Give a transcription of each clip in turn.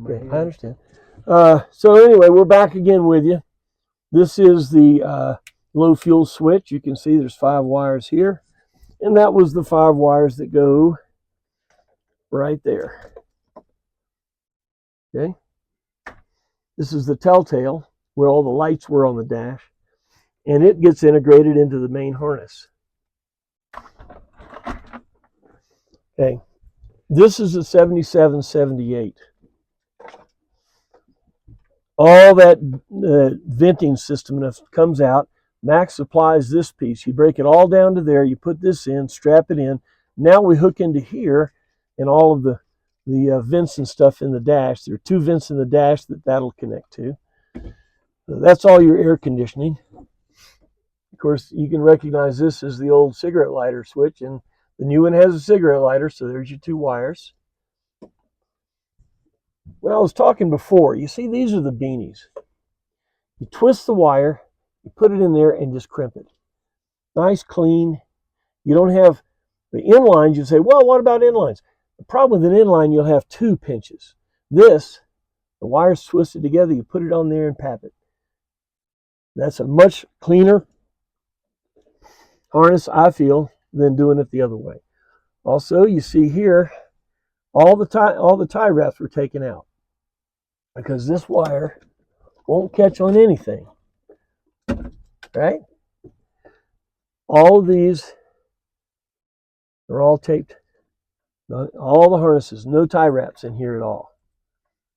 Okay, I understand. So anyway, we're back again with you. This is the low fuel switch. You can see there's 5 wires here. And that was the 5 wires that go right there. Okay. This is the telltale where all the lights were on the dash. And it gets integrated into the main harness. Okay. This is a 7778. All that venting system comes out. Max supplies this piece. You break it all down to there. You put this in, strap it in. Now we hook into here and all of the vents and stuff in the dash. There are 2 vents in the dash that'll connect to. So that's all your air conditioning. Of course, you can recognize this as the old cigarette lighter switch, and the new one has a cigarette lighter, so there's your 2 wires. When I was talking before, you see these are the beanies. You twist the wire, you put it in there and just crimp it. Nice, clean. You don't have the inlines. You say, well, what about inlines? The problem with an inline, you'll have 2 pinches. This, the wire's twisted together, you put it on there and pap it. That's a much cleaner harness, I feel, than doing it the other way. Also, you see here, all the tie wraps were taken out because this wire won't catch on anything, right? All of these are all taped. All the harnesses, no tie wraps in here at all.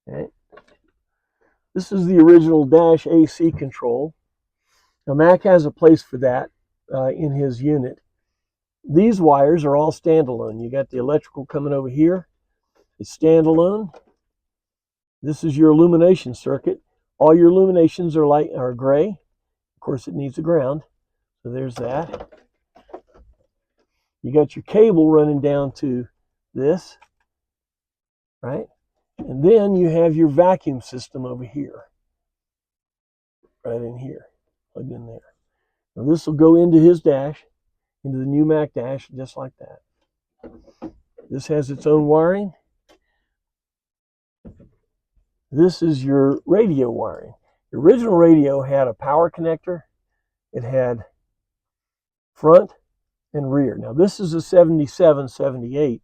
Okay. This is the original dash AC control. Now Mac has a place for that in his unit. These wires are all standalone. You got the electrical coming over here. It's standalone. This is your illumination circuit. All your illuminations are gray. Of course, it needs a ground. So there's that. You got your cable running down to this, right? And then you have your vacuum system over here, right in here, plugged in there. Now this will go into his dash, into the new Mac dash, just like that. This has its own wiring. This is your radio wiring. The original radio had a power connector. It had front and rear. Now this is a 7778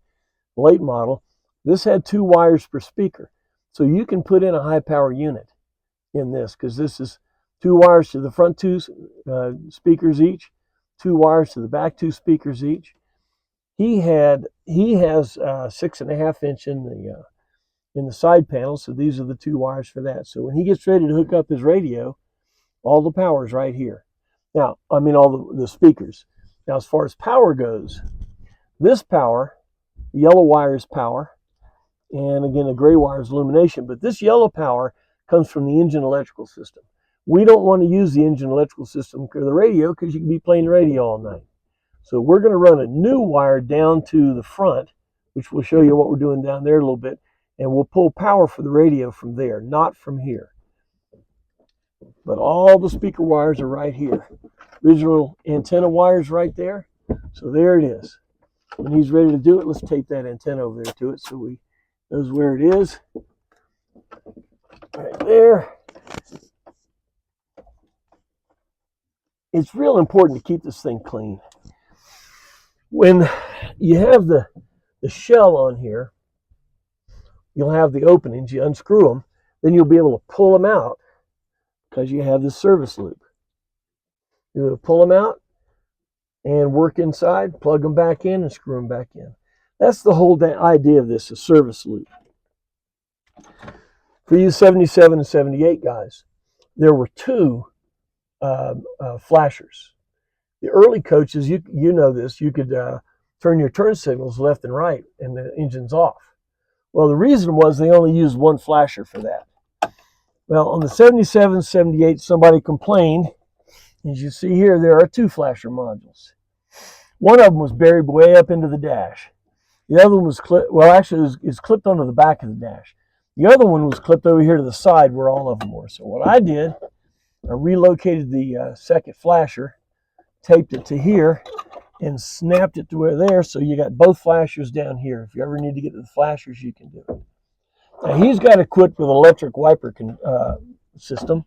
late model. This had 2 wires per speaker. So you can put in a high power unit in this because this is 2 wires to the front 2 speakers each, 2 wires to the back 2 speakers each. He has 6.5 inch in the side panel, so these are the 2 wires for that. So when he gets ready to hook up his radio, all the power is right here. Now, I mean all the speakers. Now, as far as power goes, this power, the yellow wire is power, and again, the gray wire is illumination, but this yellow power comes from the engine electrical system. We don't want to use the engine electrical system for the radio because you can be playing the radio all night. So we're going to run a new wire down to the front, which will show you what we're doing down there a little bit, and we'll pull power for the radio from there, not from here. But all the speaker wires are right here. Original antenna wires right there. So there it is. When he's ready to do it, let's tape that antenna over there to it so we knows where it is. Right there. It's real important to keep this thing clean. When you have the shell on here, you'll have the openings. You unscrew them, then you'll be able to pull them out because you have this service loop. You pull them out and work inside, plug them back in, and screw them back in. That's the whole idea of this, a service loop. For you 77 and 78 guys, there were 2 flashers. The early coaches, you know this, you could turn your turn signals left and right and the engine's off. Well, the reason was they only used 1 flasher for that. Well, on the 77, 78, somebody complained. As you see here, there are 2 flasher modules. One of them was buried way up into the dash. The other one was clipped, well, actually, it was clipped onto the back of the dash. The other one was clipped over here to the side where all of them were. So what I did, I relocated the second flasher, taped it to here, and snapped it to where there, so you got both flashers down here. If you ever need to get to the flashers, you can do it. Now he's got equipped with electric wiper system.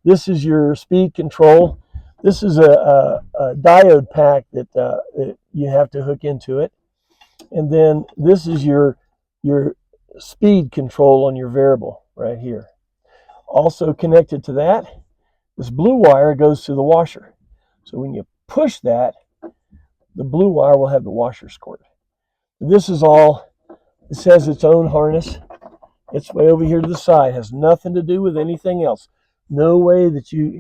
This is your speed control. This is a diode pack that you have to hook into it. And then this is your speed control on your variable right here. Also connected to that, this blue wire goes to the washer. So when you push that, the blue wire will have the washer squirt. This is all, this has its own harness. It's way over here to the side. It has nothing to do with anything else. No way that you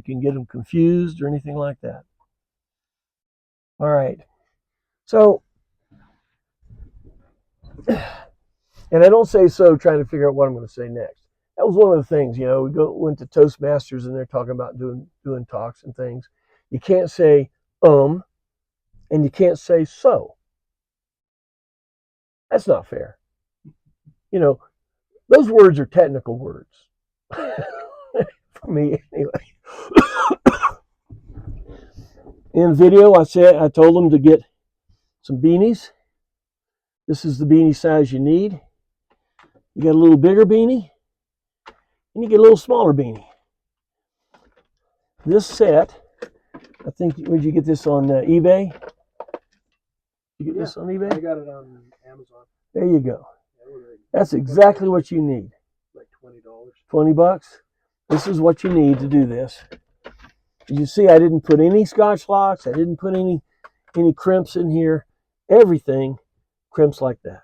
can get them confused or anything like that. All right. So, and I don't say so trying to figure out what I'm going to say next. That was one of the things, you know, went to Toastmasters and they're talking about doing talks and things. You can't say and you can't say so. That's not fair. You know, those words are technical words. For me, anyway. In video, I told them to get some beanies. This is the beanie size you need. You get a little bigger beanie, and you get a little smaller beanie. This set, I think, where'd you get this on eBay? You get this on eBay? I got it on Amazon. There you go. That's exactly what you need. Like $20. 20 bucks. This is what you need to do this. As you see, I didn't put any Scotch locks. I didn't put any crimps in here. Everything crimps like that.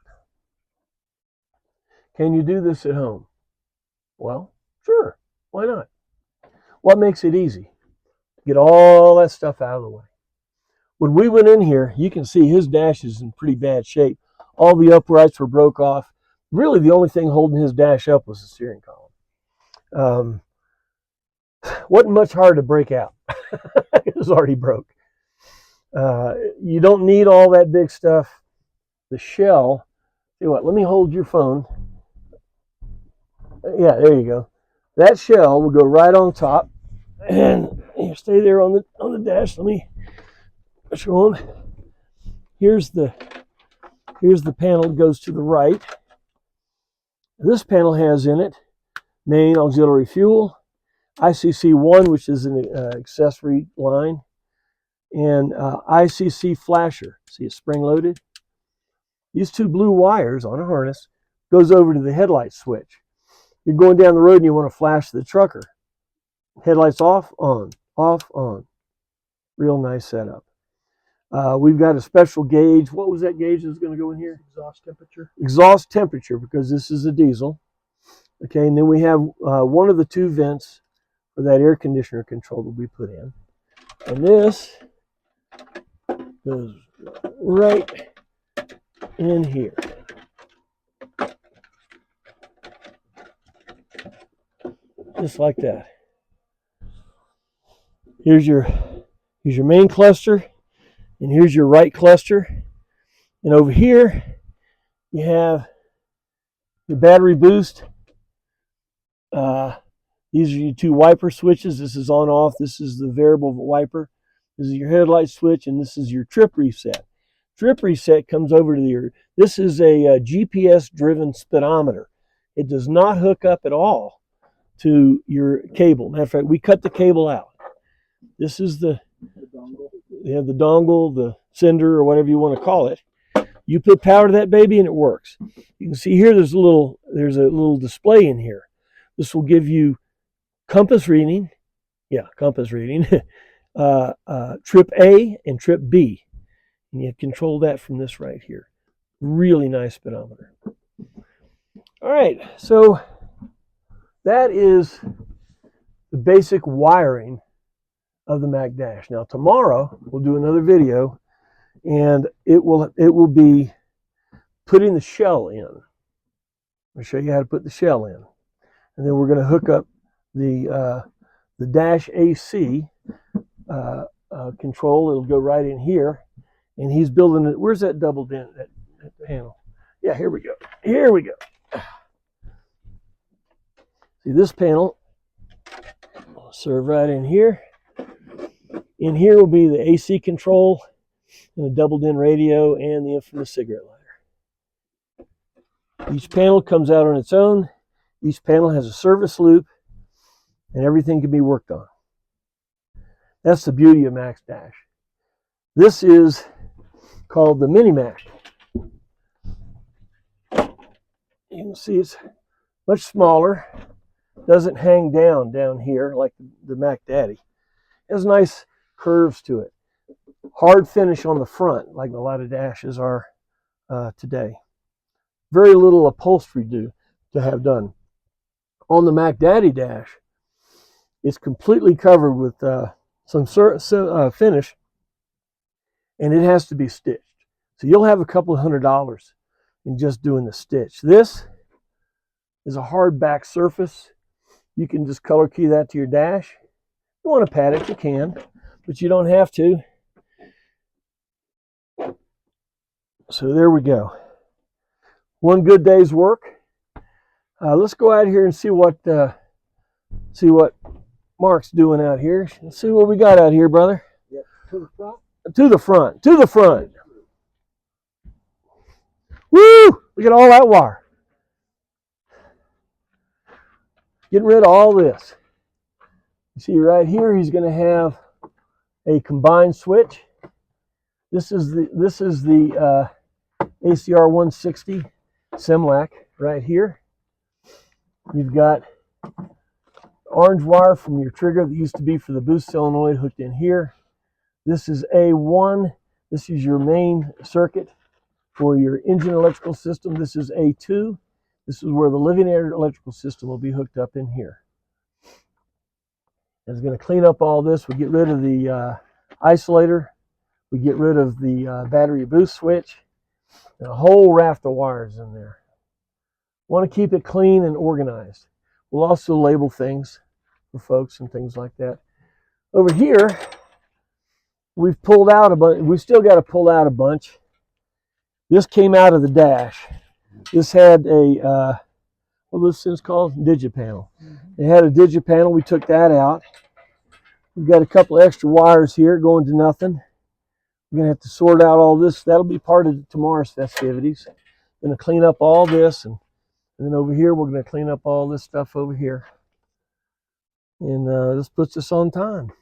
Can you do this at home? Well, sure. Why not? What makes it easy? Get all that stuff out of the way. When we went in here, you can see his dash is in pretty bad shape. All the uprights were broke off. Really, the only thing holding his dash up was the steering column. Wasn't much hard to break out. It was already broke. You don't need all that big stuff. The shell, tell you what, let me hold your phone. Yeah, there you go. That shell will go right on top, and you stay there on the dash. Let me show them. Here's the panel that goes to the right. This panel has in it main auxiliary fuel, ICC1, which is an accessory line, and ICC flasher. See, it's spring-loaded. These two blue wires on a harness goes over to the headlight switch. You're going down the road and you want to flash the trucker. Headlights off, on, off, on. Real nice setup. We've got a special gauge. What was that gauge that's going to go in here? Exhaust temperature. Exhaust temperature, because this is a diesel. Okay, and then we have one of the two vents for that air conditioner control that we put in. And this goes right in here. Just like that. Here's your main cluster, and here's your right cluster. And over here, you have your battery boost. These are your two wiper switches. This is on off. This is the variable wiper. This is your headlight switch, and this is your trip reset. Trip reset comes over to your, this is a GPS-driven speedometer. It does not hook up at all to your cable. Matter of fact, we cut the cable out. This is the dongle. You have the dongle, the sender, or whatever you want to call it. You put power to that baby and it works. You can see here there's a little display in here. This will give you compass reading. Yeah, compass reading. Trip A and trip B. And you control that from this right here. Really nice speedometer. All right, so that is the basic wiring of the Mac Dash. Now tomorrow we'll do another video, and it will be putting the shell in. I'll show you how to put the shell in, and then we're going to hook up the dash AC control. It'll go right in here, and he's building it. Where's that double dent, that panel? Yeah, here we go. Here we go. See, this panel will serve right in here. In here will be the AC control and a double-din radio and the infamous cigarette lighter. Each panel comes out on its own. Each panel has a service loop, and everything can be worked on. That's the beauty of Mac's dash. This is called the MiniMac. You can see it's much smaller. Doesn't hang down here like the Mac Daddy. It has nice curves to it. Hard finish on the front, like a lot of dashes are today. Very little upholstery to have done. On the Mac Daddy dash, it's completely covered with some finish, and it has to be stitched. So you'll have a couple of $100 in just doing the stitch. This is a hard back surface. You can just color key that to your dash. If you want to pad it, you can, but you don't have to. So there we go. One good day's work. Let's go out here and see what Mark's doing out here. Let's see what we got out here, brother. Yep. To the front. To the front. To the front. Woo! Look at all that wire. Getting rid of all this. You see right here, he's going to have a combined switch. This is the ACR-160 Semlax right here. You've got orange wire from your trigger that used to be for the boost solenoid hooked in here. This is A1. This is your main circuit for your engine electrical system. This is A2. This is where the living air electrical system will be hooked up in here. It's going to clean up all this. We get rid of the isolator. We get rid of the battery boost switch. And a whole raft of wires in there. Want to keep it clean and organized. We'll also label things for folks and things like that. Over here, we've pulled out a bunch. We've still got to pull out a bunch. This came out of the dash. This had a, what this thing's called? Digipanel. It had a digipanel. We took that out. We've got a couple of extra wires here going to nothing. We're going to have to sort out all this. That'll be part of tomorrow's festivities. Going to clean up all this. And then over here, we're going to clean up all this stuff over here. And this puts us on time.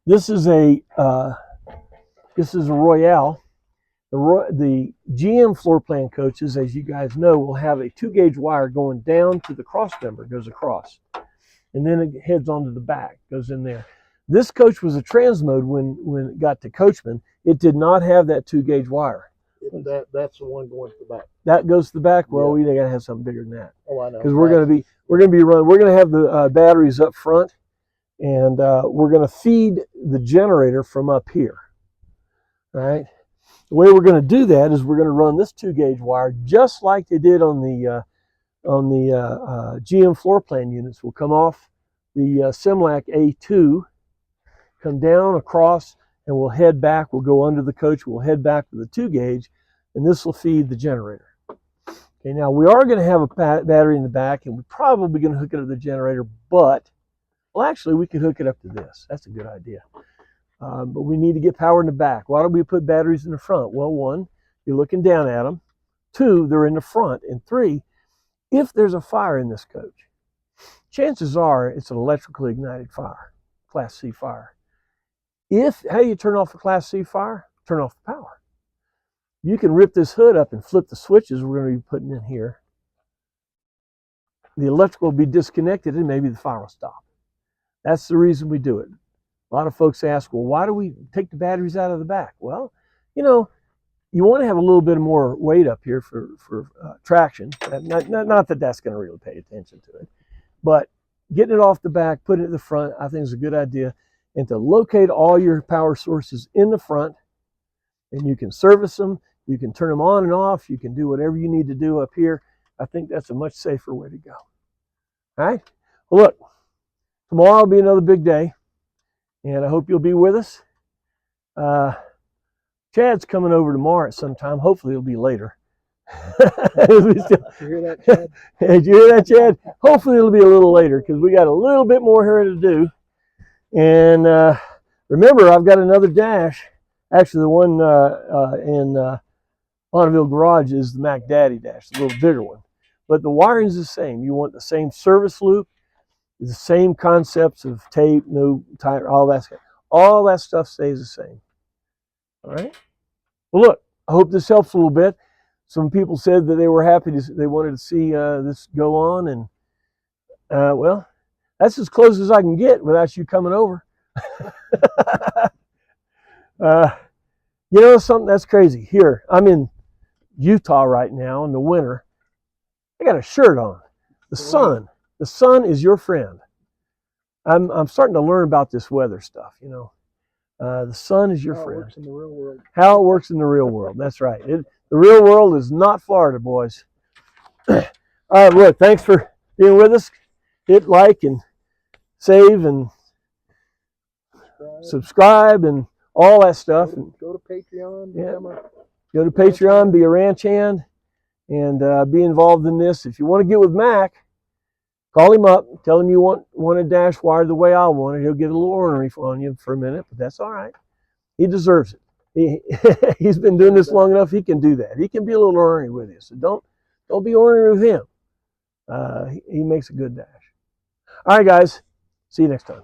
This is a Royale. The GM floor plan coaches, as you guys know, will have a 2-gauge wire going down to the cross member, goes across. And then it heads onto the back, goes in there. This coach was a transmode when it got to Coachman. It did not have that 2-gauge wire. That's the one going to the back. That goes to the back. Well, yeah. we gotta have something bigger than that. Oh, I know. Because we're gonna have the batteries up front, and we're gonna feed the generator from up here. All right. The way we're going to do that is we're going to run this 2-gauge wire just like they did on the GM floor plan units. We'll come off the Semlax A2, come down across, and we'll head back. We'll go under the coach. We'll head back to the 2-gauge, and this will feed the generator. Okay, now we are going to have a battery in the back, and we're probably going to hook it up to the generator, but, well, actually, we could hook it up to this. That's a good idea. But we need to get power in the back. Why don't we put batteries in the front? Well, 1, you're looking down at them. 2, they're in the front. And 3, if there's a fire in this coach, chances are it's an electrically ignited fire, Class C fire. How do you turn off a Class C fire? Turn off the power. You can rip this hood up and flip the switches we're going to be putting in here. The electrical will be disconnected and maybe the fire will stop. That's the reason we do it. A lot of folks ask, well, why do we take the batteries out of the back? Well, you know, you want to have a little bit more weight up here for traction. Not that that's going to really pay attention to it. But getting it off the back, putting it in the front, I think is a good idea. And to locate all your power sources in the front, and you can service them, you can turn them on and off, you can do whatever you need to do up here. I think that's a much safer way to go. All right? Well, look, tomorrow will be another big day. And I hope you'll be with us. Chad's coming over tomorrow at some time. Hopefully it'll be later. Did you hear that, Chad? Did you hear that, Chad? Hopefully it'll be a little later because we got a little bit more here to do. And remember, I've got another dash. Actually, the one Bonneville Garage is the Mac Daddy dash, the little bigger one. But the wiring is the same. You want the same service loop, the same concepts of tape, no tire, all that stuff. All that stuff stays the same. All right. Well, look, I hope this helps a little bit. Some people said that they were happy they wanted to see this go on, and well, that's as close as I can get without you coming over. You know something that's crazy? Here, I'm in Utah right now in the winter. I got a shirt on. The sun is your friend. I'm starting to learn about this weather stuff, you know. The sun is your friend. How it works in the real world. How it works in the real world. That's right. The real world is not Florida, boys. All right, look, thanks for being with us. Hit like and save and subscribe and all that stuff. Go to Patreon. Yeah. Go to Patreon, be a ranch hand, and be involved in this. If you want to get with Mac, call him up, tell him you want a dash wired the way I want it. He'll get a little ornery on you for a minute, but that's all right. He deserves it. He's been doing this long enough. He can do that. He can be a little ornery with you, so don't be ornery with him. He makes a good dash. All right, guys. See you next time.